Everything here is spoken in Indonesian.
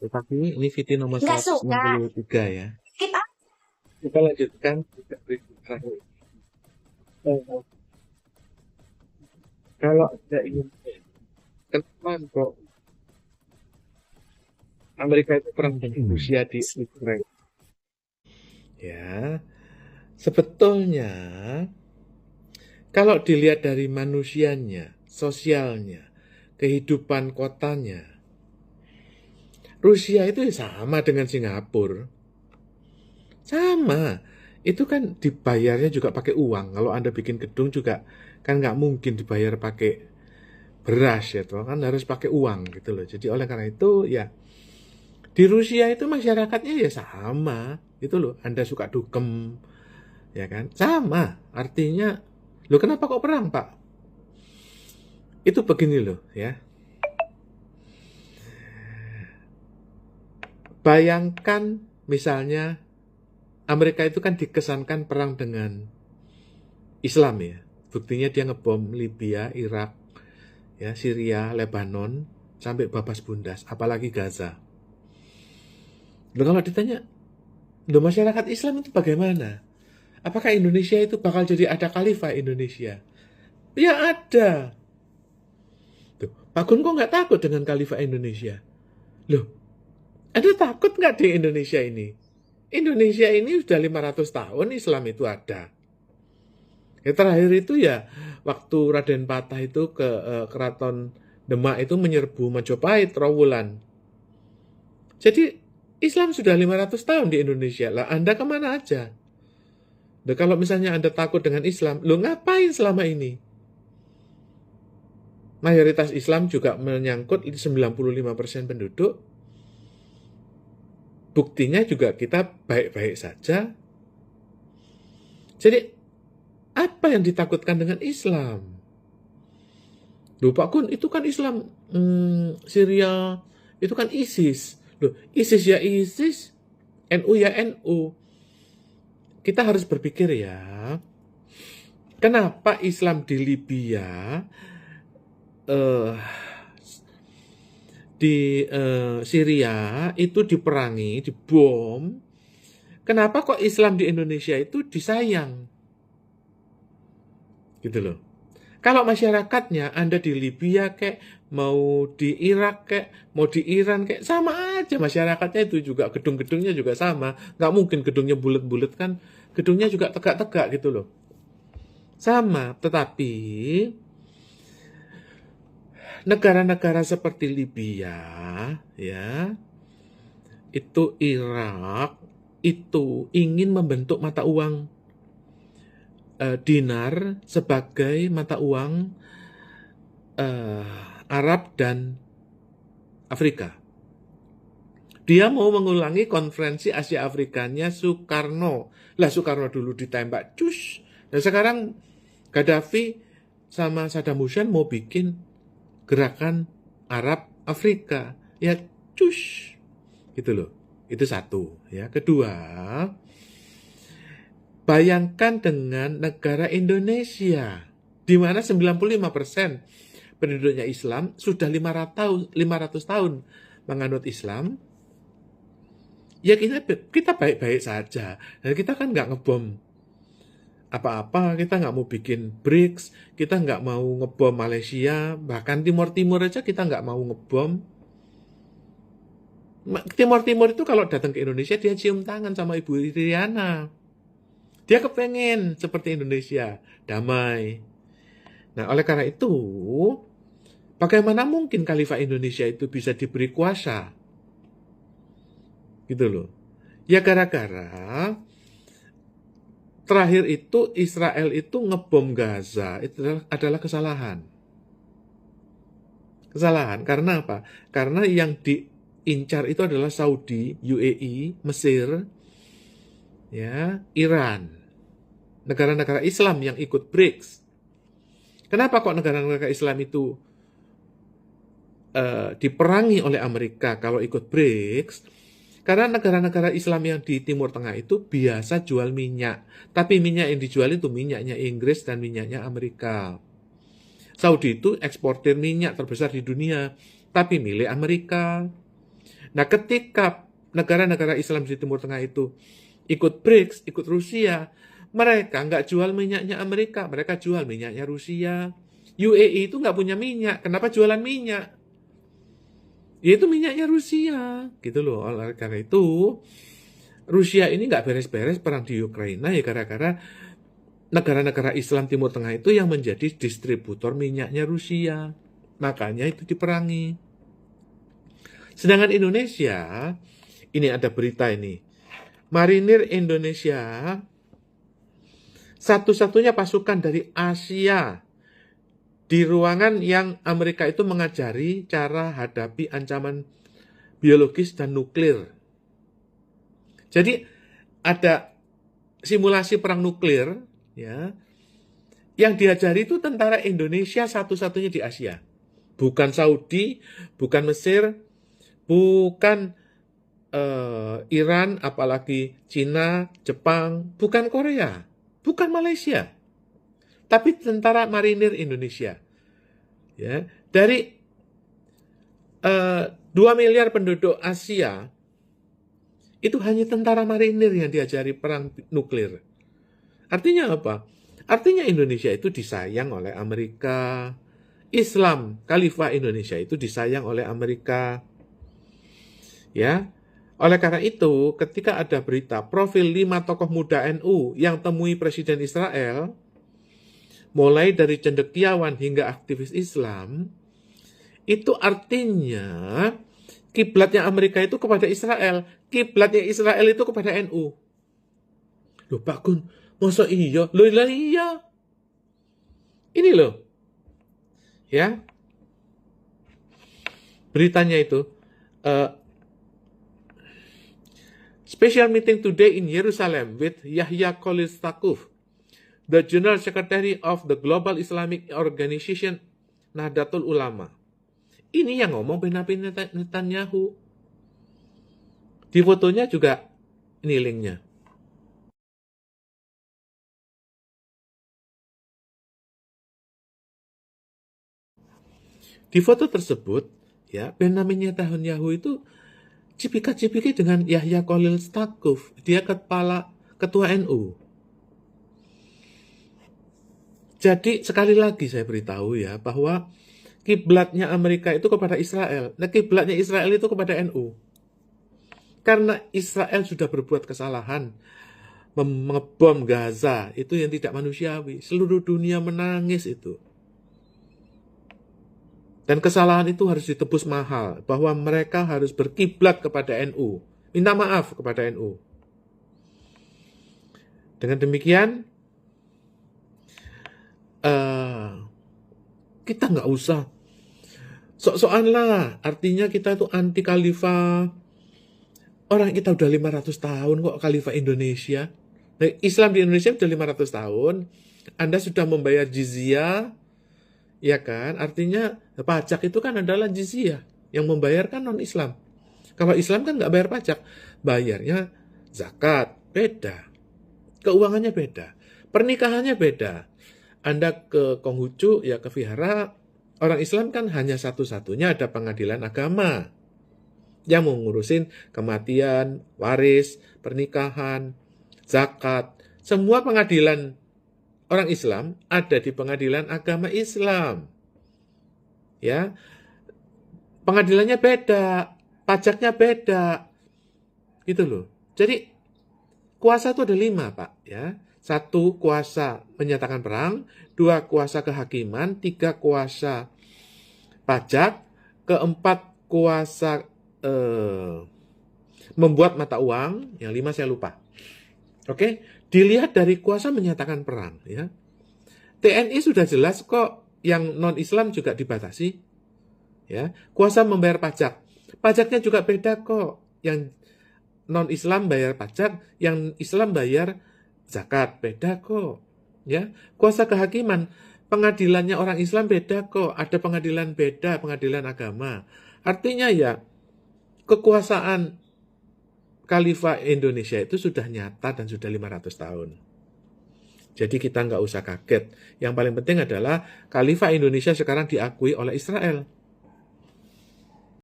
Tetapi ini VT nomor Nggak suka. 163 ya. Kita Kita lanjutkan juga berikut terakhir. Eh, Kalau ada ingin, kenapa kok Amerika itu perang dengan Rusia di Ukraina? Ya, sebetulnya kalau dilihat dari manusianya, sosialnya, kehidupan kotanya, Rusia itu ya sama dengan Singapura. Sama. Itu kan dibayarnya juga pakai uang. Kalau Anda bikin gedung juga kan nggak mungkin dibayar pakai beras ya toh, kan harus pakai uang gitu loh. Jadi oleh karena itu ya di Rusia itu masyarakatnya ya sama gitu loh. Anda suka dukem ya kan? Sama. Artinya, loh kenapa kok perang, Pak? Itu begini loh ya. Bayangkan misalnya Amerika itu kan dikesankan perang dengan Islam ya. Buktinya dia ngebom Libya, Irak, ya, Syria, Lebanon, sampai babas bundas, apalagi Gaza. Loh kalau ditanya, loh masyarakat Islam itu bagaimana? Apakah Indonesia itu bakal jadi ada khalifah Indonesia? Ya ada. Tuh, Pak Gun kok nggak takut dengan khalifah Indonesia? Loh, Anda takut nggak di Indonesia ini? Indonesia ini sudah 500 tahun Islam itu ada. Ya, terakhir itu ya waktu Raden Patah itu ke keraton Demak itu menyerbu Majapahit, Trowulan. Jadi Islam sudah 500 tahun di Indonesia. Lah Anda kemana aja? Nah, kalau misalnya Anda takut dengan Islam, lo ngapain selama ini? Mayoritas Islam juga menyangkut 95% penduduk. Buktinya juga kita baik-baik saja. Jadi apa yang ditakutkan dengan Islam? Loh Pak Kun, itu kan Islam Syria, itu kan ISIS. Loh, ISIS ya ISIS, NU ya NU. Kita harus berpikir ya, kenapa Islam di Libya, eh, di Syria itu diperangi, dibom. Kenapa kok Islam di Indonesia itu disayang? Gitu loh. Kalau masyarakatnya Anda di Libya kayak mau di Irak kayak mau di Iran kayak sama aja masyarakatnya itu juga gedung-gedungnya juga sama. Nggak mungkin gedungnya bulat-bulat kan, gedungnya juga tegak-tegak gitu loh. Sama, tetapi negara-negara seperti Libya ya, itu Irak itu ingin membentuk mata uang dinar sebagai mata uang Arab dan Afrika. Dia mau mengulangi konferensi Asia Afrikanya Soekarno. Lah Soekarno dulu ditembak, cus. Nah sekarang Gaddafi sama Saddam Hussein mau bikin gerakan Arab Afrika. Ya cus. Gitu loh. Itu satu. Ya. Kedua, bayangkan dengan negara Indonesia, di mana 95% penduduknya Islam, sudah 500 tahun menganut Islam, ya kita baik-baik saja. Dan kita kan nggak ngebom apa-apa, kita nggak mau bikin BRICS, kita nggak mau ngebom Malaysia, bahkan Timur Timur aja kita nggak mau ngebom. Timur Timur itu kalau datang ke Indonesia, dia cium tangan sama Ibu Iriana. Dia kepengen seperti Indonesia, damai. Nah, oleh karena itu, bagaimana mungkin Khalifah Indonesia itu bisa diberi kuasa? Gitu loh. Ya gara-gara terakhir itu Israel itu ngebom Gaza, itu adalah kesalahan. Kesalahan, karena apa? Karena yang diincar itu adalah Saudi, UAE, Mesir, ya, Iran. Negara-negara Islam yang ikut BRICS. Kenapa kok negara-negara Islam itu diperangi oleh Amerika kalau ikut BRICS? Karena negara-negara Islam yang di Timur Tengah itu biasa jual minyak. Tapi minyak yang dijual itu minyaknya Inggris dan minyaknya Amerika. Saudi itu eksportir minyak terbesar di dunia, tapi milik Amerika. Nah, ketika negara-negara Islam di Timur Tengah itu ikut BRICS, ikut Rusia, mereka nggak jual minyaknya Amerika, mereka jual minyaknya Rusia. UAE itu nggak punya minyak, kenapa jualan minyak? Yaitu minyaknya Rusia, gitu loh. Oleh karena itu, Rusia ini nggak beres-beres perang di Ukraina ya gara-gara negara-negara Islam Timur Tengah itu yang menjadi distributor minyaknya Rusia. Makanya itu diperangi. Sedangkan Indonesia, ini ada berita ini. Marinir Indonesia satu-satunya pasukan dari Asia di ruangan yang Amerika itu mengajari cara hadapi ancaman biologis dan nuklir. Jadi ada simulasi perang nuklir ya. Yang diajari itu tentara Indonesia satu-satunya di Asia. Bukan Saudi, bukan Mesir, bukan Iran, apalagi Cina, Jepang, bukan Korea, bukan Malaysia. Tapi tentara marinir Indonesia. Ya, dari 2 miliar penduduk Asia, itu hanya tentara marinir yang diajari perang nuklir. Artinya apa? Artinya Indonesia itu disayang oleh Amerika. Islam, Khalifah Indonesia itu disayang oleh Amerika. Ya, oleh karena itu, ketika ada berita profil 5 tokoh muda NU yang temui Presiden Israel, mulai dari cendekiawan hingga aktivis Islam, itu artinya kiblatnya Amerika itu kepada Israel, kiblatnya Israel itu kepada NU. Loh Pak Gun, masa iya? Loh iya. Ini loh. Ya. Beritanya itu, special meeting today in Jerusalem with Yahya Khalil Stakuf, the General Secretary of the Global Islamic Organization Nahdlatul Ulama. Ini yang ngomong Benjamin Netanyahu. Di fotonya juga ini linknya. Di foto tersebut, ya Benjamin Netanyahu itu cipika-cipiki dengan Yahya Khalil Stakuf. Dia kepala ketua NU. Jadi sekali lagi saya beritahu ya bahwa kiblatnya Amerika itu kepada Israel. Nah, kiblatnya Israel itu kepada NU. Karena Israel sudah berbuat kesalahan mengebom Gaza, itu yang tidak manusiawi. Seluruh dunia menangis itu. Dan kesalahan itu harus ditebus mahal, bahwa mereka harus berkiblat kepada NU. Minta maaf kepada NU. Dengan demikian, kita nggak usah sok-sokan lah. Artinya kita tuh anti khalifah. Orang kita udah 500 tahun kok khalifah Indonesia. Nah, Islam di Indonesia udah 500 tahun. Anda sudah membayar jizyah, ya kan? Artinya pajak itu kan adalah jizyah. Yang membayarkan non-Islam. Kalau Islam kan nggak bayar pajak. Bayarnya zakat, beda. Keuangannya beda. Pernikahannya beda. Anda ke Konghucu, ya ke vihara, orang Islam kan hanya satu-satunya ada pengadilan agama yang mengurusin kematian, waris, pernikahan, zakat. Semua pengadilan orang Islam ada di pengadilan agama Islam. Ya, pengadilannya beda, pajaknya beda, gitu loh. Jadi kuasa itu ada 5, Pak. Ya, 1 kuasa menyatakan perang, 2 kuasa kehakiman, 3 kuasa pajak, 4 kuasa membuat mata uang, yang 5 saya lupa. Oke, dilihat dari kuasa menyatakan perang. Ya, TNI sudah jelas kok, yang non-Islam juga dibatasi. Ya, kuasa membayar pajak, pajaknya juga beda kok. Yang non-Islam bayar pajak, yang Islam bayar zakat, beda kok. Ya, kuasa kehakiman, pengadilannya orang Islam beda kok. Ada pengadilan beda, pengadilan agama. Artinya ya, kekuasaan Khalifah Indonesia itu sudah nyata dan sudah 500 tahun. Jadi kita nggak usah kaget. Yang paling penting adalah Khalifah Indonesia sekarang diakui oleh Israel.